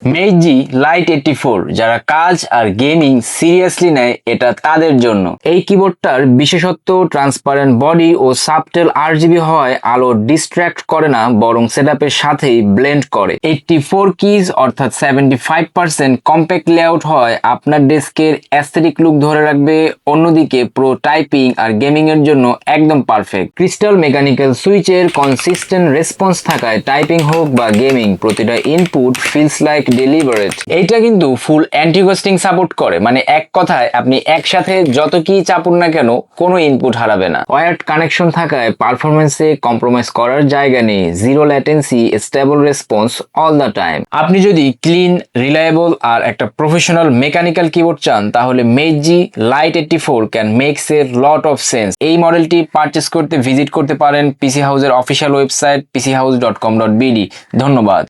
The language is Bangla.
মেইজি লাইট 84 যারা কাজ আর গেমিং সিরিয়াসলি নেয় এটা তাদের জন্য। এই কিবোর্ডটার বিশেষত্ব ট্রান্সপারেন্ট বডি ও সাবটেল আরজিবি হওয়ায় আলো ডিস্ট্র্যাক্ট করে না, বরং সেটআপের সাথেই ব্লেন্ড করে। 84 কিজ অর্থাৎ 75% কম্প্যাক্ট লেআউট হয় আপনার ডেস্কের অ্যাস্থেটিক লুক ধরে রাখবে, অন্যদিকে প্রো টাইপিং আর গেমিং এর জন্য একদম পারফেক্ট। ক্রিস্টাল মেকানিক্যাল সুইচের কনসিস্টেন্ট রেসপন্স থাকায় টাইপিং হোক বা গেমিং প্রতিটা ইনপুট ফিলস লাইক ডেলিভারেট। এইটা কিন্তু ফুল অ্যান্টি ঘোস্টিং সাপোর্ট করে, মানে এক কথায় আপনি একসাথে যত কি চাপুন না কেন কোনো ইনপুট হারাবে না। ওয়্যার্ড কানেকশন থাকায় পারফরমেন্সে কম্প্রোমাইজ করার জায়গা নেই, zero latency, stable response all the time. আপনি যদি ক্লিন, রিলায়েবল আর একটা প্রফেশনাল মেকানিক্যাল কিবোর্ড চান তাহলে মেইজি light 84 can makes a lot of sense. এই মডেলটি পারচেস করতে ভিজিট করতে পারেন পিসি হাউসের অফিসিয়াল ওয়েবসাইট pchouse.com.bd। ধন্যবাদ।